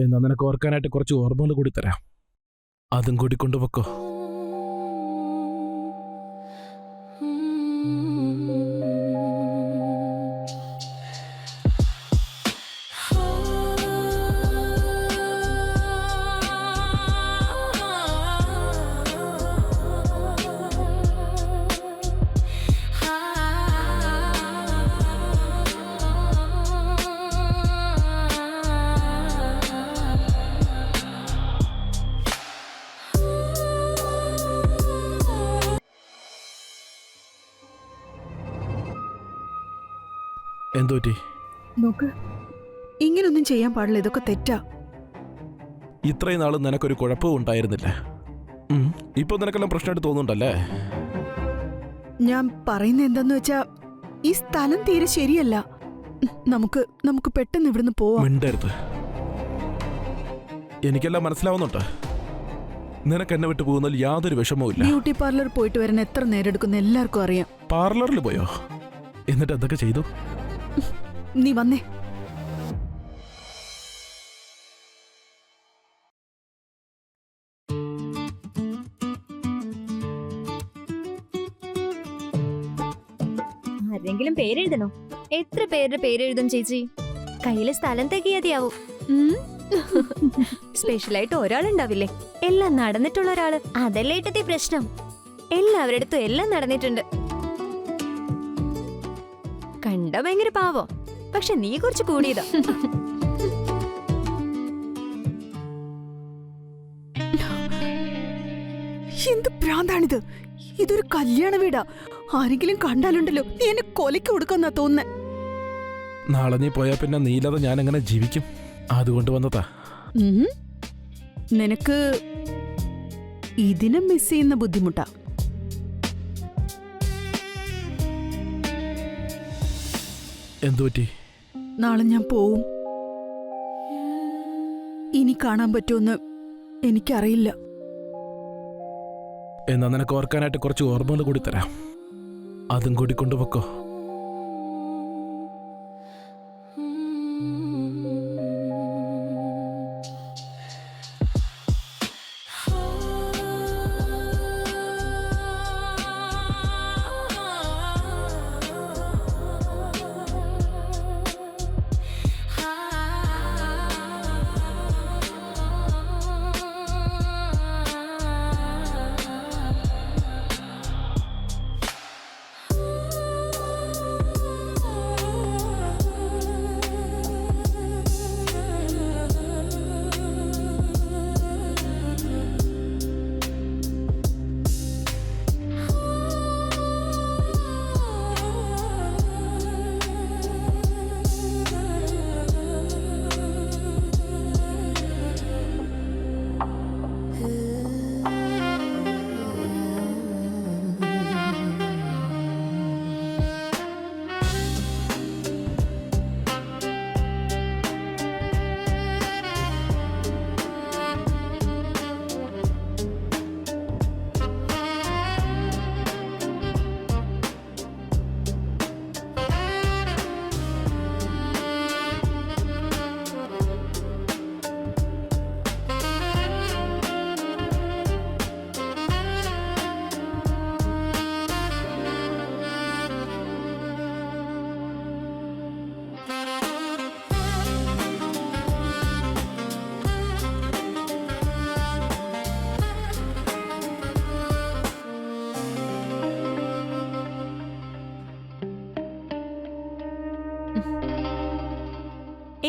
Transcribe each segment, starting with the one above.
എന്നാ നിനക്ക് ഓർക്കാനായിട്ട് കുറച്ച് ഓർമ്മകൾ കൂടി തരാം. അതും കൂടി കൊണ്ടുവെക്കോ. എന്തോറ്റി? നോക്ക്, ഇങ്ങനൊന്നും ചെയ്യാൻ പാടില്ല, ഇതൊക്കെ തെറ്റാ. ഇത്രയും നാളും നിനക്കൊരു കുഴപ്പവും ഉണ്ടായിരുന്നില്ല. ഇപ്പൊ നിനക്കെല്ലാം പ്രശ്നമായിട്ട് തോന്നുന്നുണ്ടല്ലേ? ഞാൻ പറയുന്ന എന്താന്ന് വെച്ചാ, ഈ സ്ഥലം തീരെ ശരിയല്ല. നമുക്ക് പെട്ടെന്ന് ഇവിടുന്ന് പോവാം. മിണ്ടരുത്. എനിക്കെല്ലാം മനസ്സിലാവുന്നുണ്ട്. നിനക്ക് എന്നെ വിട്ടു പോകുന്നതിൽ യാതൊരു വിഷമവും ഇല്ല. ബ്യൂട്ടി പാർലർ പോയിട്ട് വരാൻ എത്ര നേരം എടുക്കുന്ന എല്ലാവർക്കും അറിയാം. പാർലറിൽ പോയോ? എന്നിട്ട് എന്തൊക്കെ ചെയ്തു? നീ വന്നേ. ആരെങ്കിലും പേരെഴുതണോ? എത്ര പേരുടെ പേരെഴുതും ചേച്ചി? കയ്യില് സ്ഥലം തികയാതെയാവും. സ്പെഷ്യലായിട്ട് ഒരാളുണ്ടാവില്ലേ, എല്ലാം നടന്നിട്ടുള്ള ഒരാള്. അതല്ലേ ഇട്ടത്തെ പ്രശ്നം. എല്ലാവരുടെ എല്ലാം നടന്നിട്ടുണ്ട്. കണ്ട ഭയങ്കര പാവോ, പക്ഷെ നീ കുറച്ച് കൂടിയതാ. എന്ത് ഭ്രാന്താണിത്? ഇതൊരു കല്യാണ വീടാ. ആരെങ്കിലും കണ്ടാലുണ്ടല്ലോ നീ എന്നെ കൊലയ്ക്ക് കൊടുക്കാന്നാ തോന്നുന്നേ. നാളെ നീ പോയാ പിന്നെ നീലത ഞാൻ എങ്ങനെ ജീവിക്കും? അതുകൊണ്ട് വന്നതാ. നിനക്ക് ഇതിനെ മിസ് ചെയ്യുന്ന ബുദ്ധിമുട്ടാ. എന്തുപറ്റി? നാളെ ഞാൻ പോവും. ഇനി കാണാൻ പറ്റുമെന്ന് എനിക്കറിയില്ല. എന്നാ നിനക്ക് ഓർക്കാനായിട്ട് കുറച്ച് ഓർമ്മകൾ കൂടി തരാം. അതും കൂടി കൊണ്ടുവെക്കോ.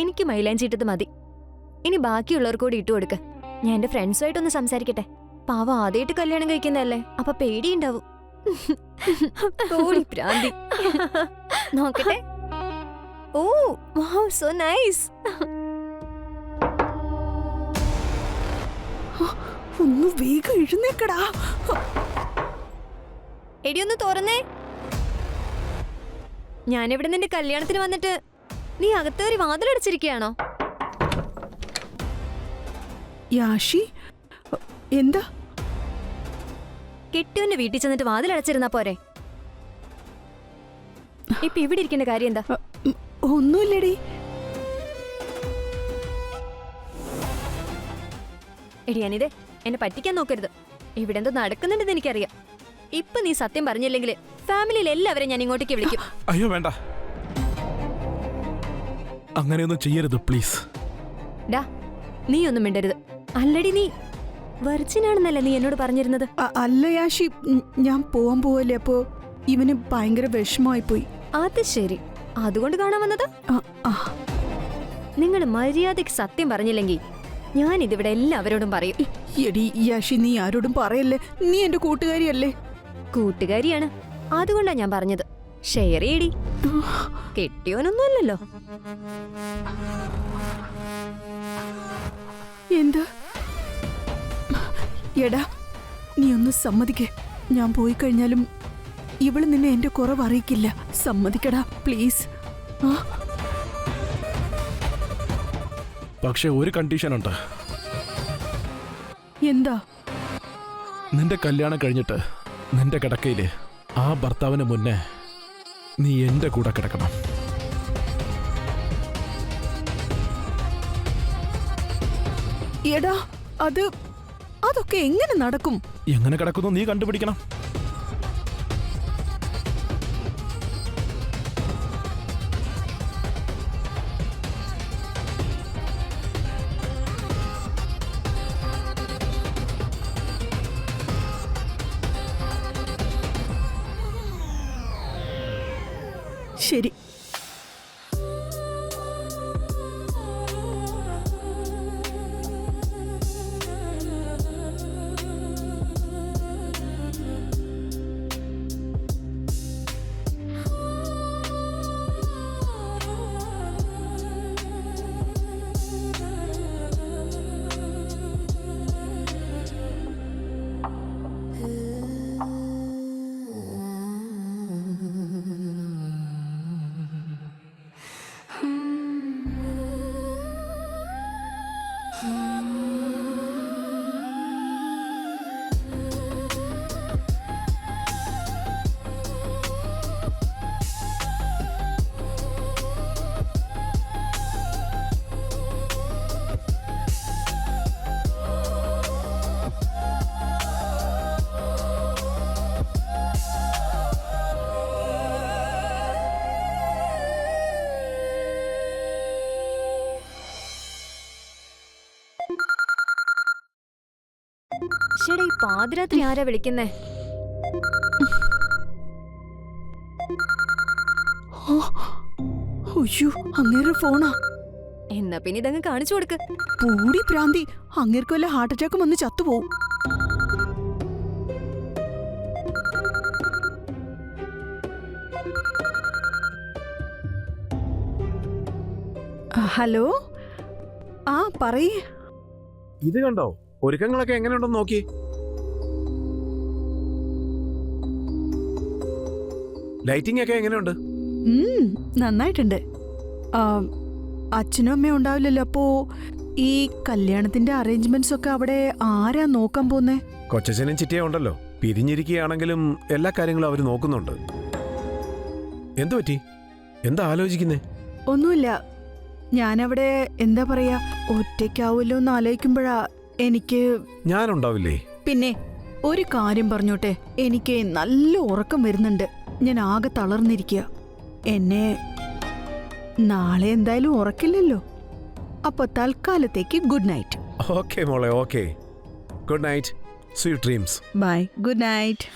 എനിക്ക് മൈലാഞ്ചിട്ടത് മതി. ഇനി ബാക്കിയുള്ളവർ കൂടി ഇട്ടു കൊടുക്ക. ഞാൻ എന്റെ ഫ്രണ്ട്സുമായിട്ടൊന്ന് സംസാരിക്കട്ടെ. പാവ ആദ്യമായിട്ട് കല്യാണം കഴിക്കുന്നതല്ലേ, അപ്പൊ പേടിയുണ്ടാവും. പ്രാന്തി. നോക്കട്ടെ. ഓ വൗ, സോ നൈസ്. ഒന്ന് വേഗം എഴുന്നേക്കടാ. എടിയൊന്ന് തുറന്നേ. ഞാനിവിടെ നിന്റെ കല്യാണത്തിന് വന്നിട്ട് നീ അകത്തേറി വാതിലടച്ചിരിക്കുകയാണോ? യാഷി, എന്താ? കെട്ടിയവന്റെ വീട്ടിൽ ചെന്നിട്ട് വാതിലടച്ചിരുന്നാ പോരെ? ഇപ്പൊ ഇവിടെ ഇരിക്കേണ്ട കാര്യം എന്താ? ഒന്നുമില്ലടി. എടി അനിതേ, എന്നെ പറ്റിക്കാൻ നോക്കരുത്. ഇവിടെ എന്തോ നടക്കുന്നുണ്ടെന്ന് എനിക്കറിയാം. ഇപ്പൊ നീ സത്യം പറഞ്ഞില്ലെങ്കിൽ ഫാമിലിയിൽ എല്ലാവരും ഞാൻ ഇങ്ങോട്ടേക്ക് വിളിക്കും. അയ്യോ വേണ്ട, അങ്ങനെയൊന്നും ചെയ്യരുത് പ്ലീസ്. ഡാ, നീ ഒന്നും മിണ്ടരുത്. അല്ലടി, നീ വെർജിനാണെന്നല്ലേ നീ എന്നോട് പറഞ്ഞിരുന്നത്? അല്ല യാഷി, ഞാൻ പോവാൻ പോവല്ലേ, അപ്പോ ഇവന് ഭയങ്കര വിഷമമായി പോയി. അത് ശരി, അതുകൊണ്ട് കാണാൻ വന്നത്? നിങ്ങൾ മര്യാദയ്ക്ക് സത്യം പറഞ്ഞില്ലെങ്കിൽ ഞാൻ ഇതിവിടെ എല്ലാവരോടും പറയും. എടി യാഷി, നീ ആരോടും പറയല്ലേ, നീ എന്റെ കൂട്ടുകാരിയല്ലേ. കൂട്ടുകാരിയാണ്, അതുകൊണ്ടാ ഞാൻ പറഞ്ഞത്. ഷെയർ ചെയ്യടി. കെട്ടിയോനൊന്നും അല്ലല്ലോ. എന്താ എടാ, നീ ഒന്ന് സമ്മതിക്കേ. ഞാൻ പോയി കഴിഞ്ഞാലും ഇവള് നിന്നെ എന്റെ കുറവ് അറിയിക്കില്ല. സമ്മതിക്കടാ പ്ലീസ്. പക്ഷെ ഒരു കണ്ടീഷൻ ഉണ്ട്. എന്താ? നിന്റെ കല്യാണം കഴിഞ്ഞിട്ട് നിന്റെ കിടക്കയില് ആ ഭർത്താവിന് മുന്നേ നീ എന്റെ കൂടെ കിടക്കണം. എടാ, അതൊക്കെ എങ്ങനെ നടക്കും? എങ്ങനെ കിടക്കുന്നു നീ കണ്ടുപിടിക്കണം. ശരി. ശരി, ഈ പാതിരാത്രി ആരാ വിളിക്കുന്നേ? അയ്യോ, അങ്ങേരുടെ ഫോണാ. എന്നാ പിന്നെ ഇതങ്ങ് കാണിച്ചു കൊടുക്ക്. പൂടി പ്രാന്തി, അങ്ങേർക്ക് വല്ല ഹാർട്ട് അറ്റാക്കും വന്ന് ചത്തുപോകും. ഹലോ, പറയ്. ഇത് കണ്ടോ, ഒരുക്കങ്ങളൊക്കെ എങ്ങനെയുണ്ടെന്ന് നോക്കി. ലൈറ്റിംഗ് ഒക്കെ എങ്ങനെയുണ്ട്? നന്നായിട്ടുണ്ട്. അച്ഛനും അമ്മയും ഉണ്ടാവില്ലല്ലോ, അപ്പോ ഈ കല്യാണത്തിന്റെ അറേഞ്ച്മെന്റ്സ് ഒക്കെ അവിടെ ആരാ നോക്കാൻ പോന്നേ? കൊച്ചച്ഛനും ചിറ്റയും ഉണ്ടല്ലോ. പിരിഞ്ഞിരിക്കുകയാണെങ്കിലും എല്ലാ കാര്യങ്ങളും അവര് നോക്കുന്നുണ്ട്. എന്തു പറ്റി? എന്താ ആലോചിക്കുന്നേ? ഒന്നുമില്ല, ഞാനവിടെ എന്താ പറയാ, ഒറ്റയ്ക്കാവുമല്ലോ എന്ന് ആലോചിക്കുമ്പോഴാ എനിക്ക്. ഞാനുണ്ടാവില്ലേ? പിന്നെ ഒരു കാര്യം പറഞ്ഞോട്ടെ, എനിക്ക് നല്ല ഉറക്കം വരുന്നുണ്ട്. ഞാൻ ആകെ തളർന്നിരിക്കുക. എന്നെ നാളെ എന്തായാലും ഉറക്കില്ലല്ലോ. അപ്പൊ തൽക്കാലത്തേക്ക് ഗുഡ് നൈറ്റ്. ഓക്കെ മോളെ, okay. Good night, sweet dreams. Bye, good night.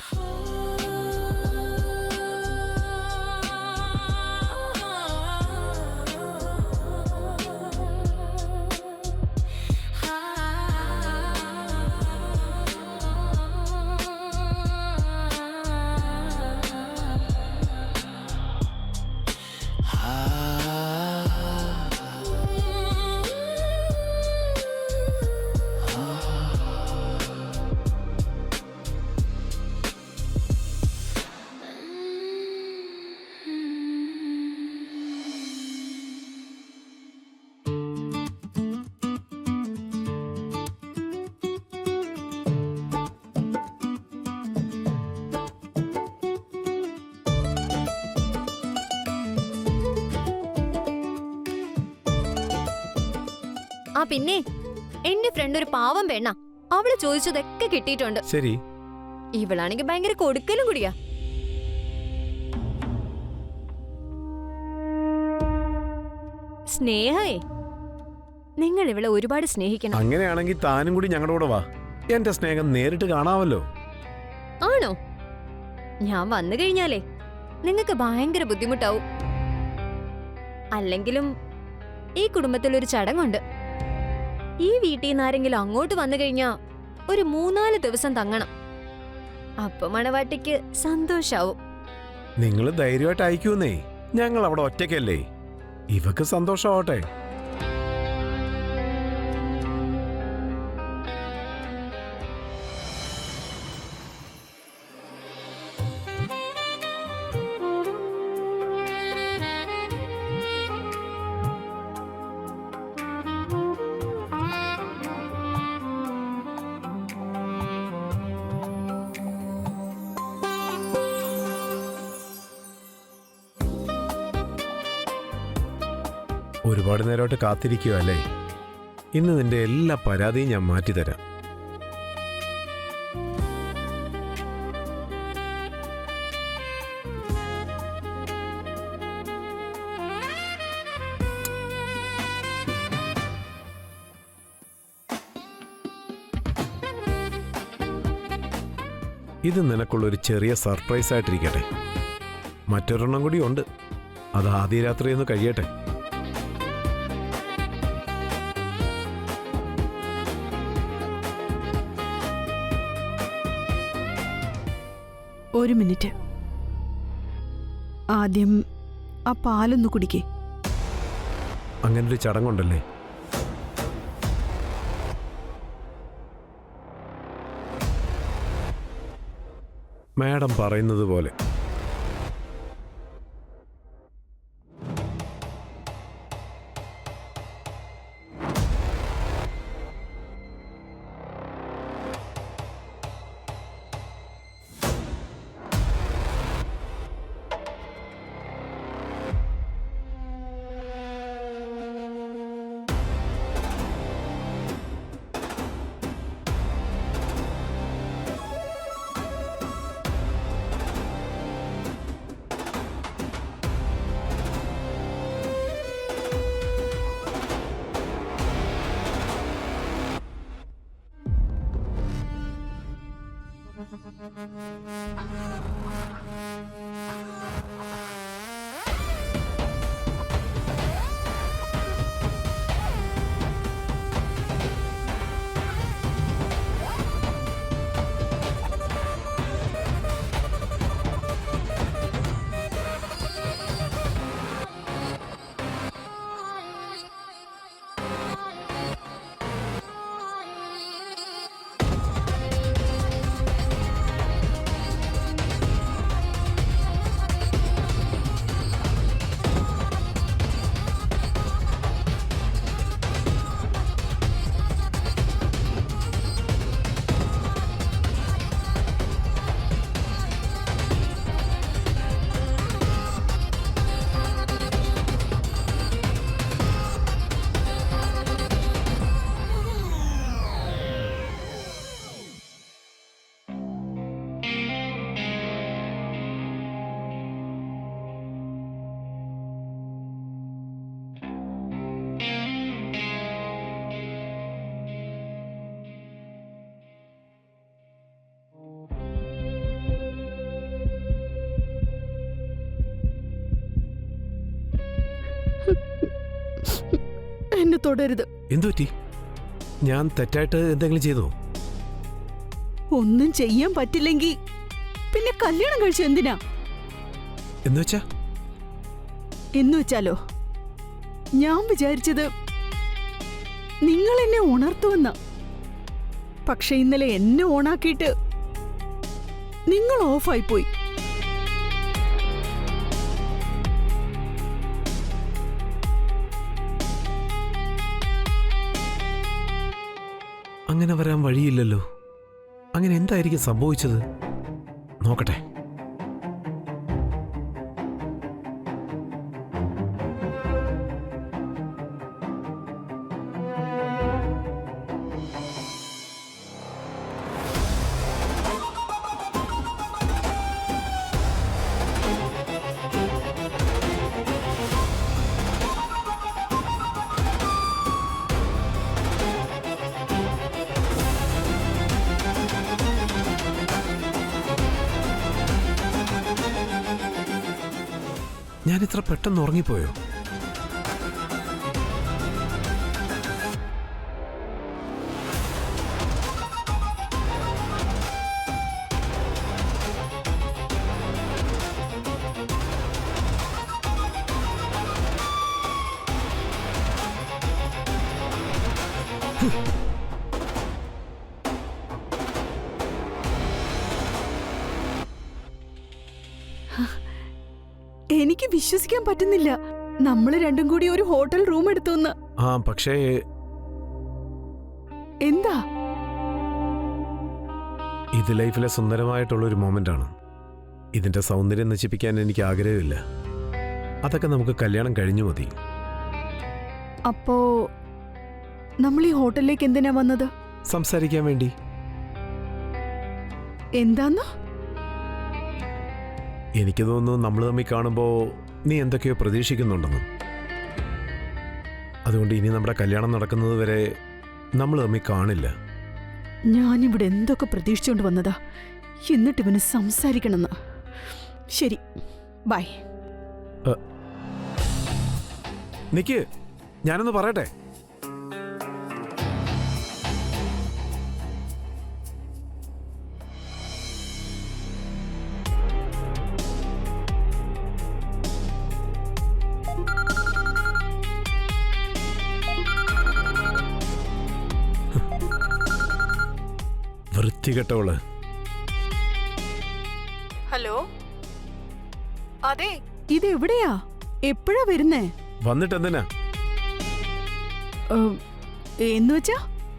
പിന്നെ എന്റെ ഫ്രണ്ട് ഒരു പാവം പെണ്ണ. അവള് ചോദിച്ചതൊക്കെ കിട്ടിയിട്ടുണ്ട്. ശരി. ഇവളാണെങ്കിൽ ഭയങ്കര കൊടുക്കലും കൂടിയാ. സ്നേഹേ, നിങ്ങൾ ഇവളെ ഒരുപാട് സ്നേഹിക്കണം. അങ്ങനെയാണെങ്കിൽ താനും കൂടി ഞങ്ങളുടെ കൂടെ വാ. എന്റെ സ്നേഹം നേരിട്ട് കാണാമല്ലോ. ആണോ? ഞാൻ വന്നു കഴിഞ്ഞാലേ നിങ്ങൾക്ക് ഭയങ്കര ബുദ്ധിമുട്ടാവും. അല്ലെങ്കിലും ഈ കുടുംബത്തിലൊരു ചടങ്ങുണ്ട്. ഈ വീട്ടിൽ നിന്ന് ആരെങ്കിലും അങ്ങോട്ട് വന്നു കഴിഞ്ഞാ ഒരു 3-4 ദിവസം തങ്ങണം. അപ്പൊ മണവാട്ടിക്ക് സന്തോഷാവും. നിങ്ങൾ ധൈര്യമായിട്ട് അയക്കൂന്നേ. ഞങ്ങൾ അവിടെ ഒറ്റയ്ക്കല്ലേ. ഇവക്ക് സന്തോഷമാവട്ടെ. ഒരുപാട് നേരമായിട്ട് കാത്തിരിക്കുക അല്ലേ? ഇന്ന് നിന്റെ എല്ലാ പരാതിയും ഞാൻ മാറ്റിത്തരാം. ഇത് നിനക്കുള്ളൊരു ചെറിയ സർപ്രൈസ് ആയിട്ടിരിക്കട്ടെ. മറ്റൊരെണ്ണം കൂടി ഉണ്ട്. അത് ആദ്യ രാത്രി ഒന്ന് കഴിയട്ടെ. ഒരു മിനിറ്റ്. ആദ്യം ആ പാലൊന്ന് കുടിക്കേ. അങ്ങനൊരു ചടങ്ങുണ്ടല്ലേ? മാഡം പറയുന്നത് പോലെ. എന്നെ തൊടരുത്. എന്തുപറ്റി? ഞാൻ തെറ്റായിട്ട് എന്തെങ്കിലും ചെയ്തോ? ഒന്നും ചെയ്യാൻ പറ്റില്ലെങ്കിൽ പിന്നെ കല്യാണം കഴിച്ചു എന്തിനാ? എന്നുവെച്ചാ? എന്നുവെച്ചാലോ, ഞാൻ വിചാരിച്ചത് നിങ്ങൾ എന്നെ ഉണർത്തുവെന്ന. പക്ഷെ ഇന്നലെ എന്നെ ഓണാക്കിയിട്ട് നിങ്ങൾ ഓഫായി പോയി. അങ്ങനെ വരാൻ വഴിയില്ലല്ലോ. അങ്ങനെ എന്തായിരിക്കും സംഭവിച്ചത്? നോക്കട്ടെ. ഞാൻ ഇത്ര പെട്ടെന്ന് ഉറങ്ങിപ്പോയോ? എനിക്ക് വിശ്വസിക്കാൻ പറ്റുന്നില്ല. നമ്മള് രണ്ടും കൂടി ഒരു ഹോട്ടൽ റൂം എടുത്തുന്ന്. ആ പക്ഷേ എന്താ? ഇത് ലൈഫിലെ സുന്ദരമായിട്ടുള്ളൊരു മൊമെന്റ് ആണ്. ഇതിന്റെ സൗന്ദര്യം നശിപ്പിക്കാൻ എനിക്ക് ആഗ്രഹമില്ല. അതൊക്കെ നമുക്ക് കല്യാണം കഴിഞ്ഞു മതി. അപ്പോ നമ്മൾ ഈ ഹോട്ടലിലേക്ക് എന്തിനാ വന്നത്? സംസാരിക്കാൻ വേണ്ടി. എന്താന്ന്? എനിക്ക് തോന്നുന്നു നമ്മൾ തമ്മിൽ കാണുമ്പോൾ നീ എന്തൊക്കെയോ പ്രതീക്ഷിക്കുന്നുണ്ടെന്നും. അതുകൊണ്ട് ഇനി നമ്മുടെ കല്യാണം നടക്കുന്നത് വരെ നമ്മൾ തമ്മിൽ കാണില്ല. ഞാനിവിടെ എന്തൊക്കെ പ്രതീക്ഷിച്ചുകൊണ്ട് വന്നതാ, എന്നിട്ട് ഇവന് സംസാരിക്കണമെന്ന്. ശരി, ബൈ. നിക്ക്, ഞാനൊന്ന് പറയട്ടെ. വൃത്തികെട്ടവള്. ഹലോ, അതെ, ഇത് എവിടെയാ? എപ്പോഴാ വരുന്നേ? വന്നിട്ട് എന്തിനാ? എന്ന് വെച്ചാ?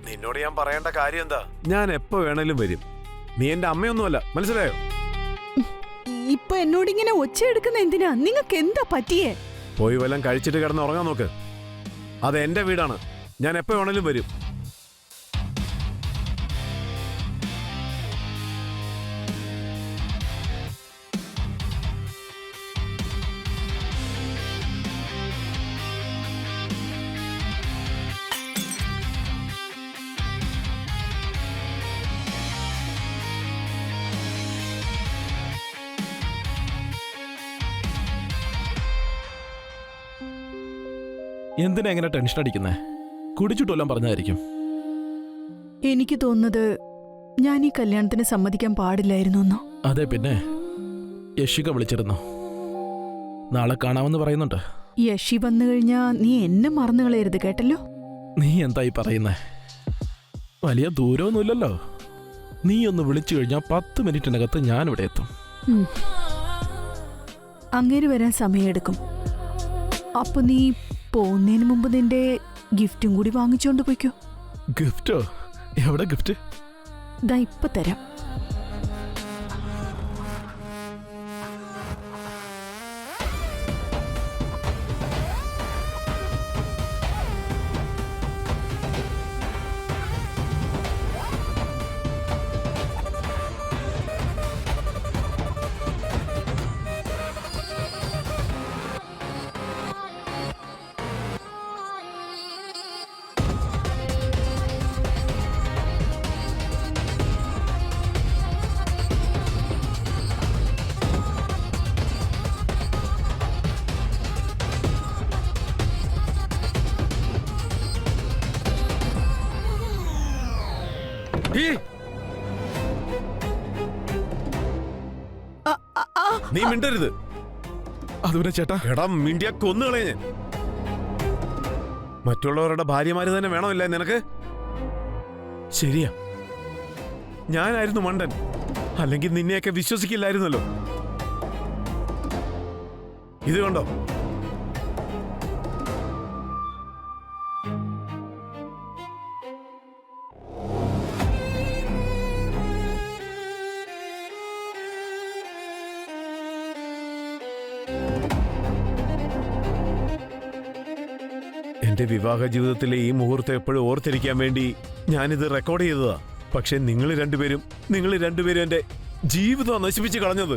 നിന്നോട് ഞാൻ പറയേണ്ട കാര്യം എന്താ? ഞാൻ എപ്പോ വേണേലും വരും. നീ എന്റെ അമ്മയൊന്നുമല്ല, മനസ്സിലായോ? ഇപ്പൊ എന്നോടിങ്ങനെ ഒച്ച എടുക്കുന്ന എന്തിനാ? നിങ്ങൾക്ക് എന്താ പറ്റിയേ? പോയി വല്ലതും കഴിച്ചിട്ട് കിടന്ന് ഉറങ്ങാൻ നോക്ക്. അത് എന്റെ വീടാണ്. ഞാൻ എപ്പോ വേണേലും വരും. എന്തിനാ എങ്ങനെ ടെൻഷൻ അടിക്കുന്നേ? കുടിച്ചിട്ടെല്ലാം പറഞ്ഞായിരിക്കും. എനിക്ക് തോന്നുന്നത് ഞാൻ ഈ കല്യാണത്തിന് സമ്മതിക്കാൻ പാടില്ലായിരുന്നു. അതെ, പിന്നെ യശിക വിളിച്ചിരുന്നു. നാളെ കാണാമെന്ന് പറയുന്നുണ്ട്. യശി വന്നു കഴിഞ്ഞാ നീ എന്നെ മറന്നു കളയരുത്, കേട്ടല്ലോ? നീ എന്തായി പറയുന്നേ? വലിയ ദൂരമൊന്നുമില്ലല്ലോ. നീ ഒന്ന് വിളിച്ചു കഴിഞ്ഞാൽ 10 മിനിറ്റിനകത്ത് ഞാനിവിടെ എത്തും. അങ്ങേര് വരാൻ സമയമെടുക്കും. അപ്പൊ നീ പോകുന്നതിന് മുമ്പ് നിന്റെ ഗിഫ്റ്റും കൂടി വാങ്ങിച്ചോണ്ട് പോയിക്കോ. ഗിഫ്റ്റോ? എവിടെ ഗിഫ്റ്റ്? ദാ ഇപ്പൊ തരാം. നീ മിണ്ടരുത്. അതുവരെ ചേട്ടാ. എടാ, മിണ്ടിയ കൊന്നുകളെ ഞാൻ. മറ്റുള്ളവരുടെ ഭാര്യമാര് തന്നെ വേണമല്ലേ നിനക്ക്? ശരിയാ, ഞാനായിരുന്നു മണ്ടൻ. അല്ലെങ്കിൽ നിന്നെയൊക്കെ വിശ്വസിക്കില്ലായിരുന്നല്ലോ. ഇത് കണ്ടോ? എന്റെ വിവാഹ ജീവിതത്തിലെ ഈ മുഹൂർത്തം എപ്പോഴും ഓർത്തിരിക്കാൻ വേണ്ടി ഞാനിത് റെക്കോർഡ് ചെയ്തതാ. പക്ഷെ നിങ്ങൾ രണ്ടുപേരും എന്റെ ജീവിതം നശിപ്പിച്ച് കളഞ്ഞത്.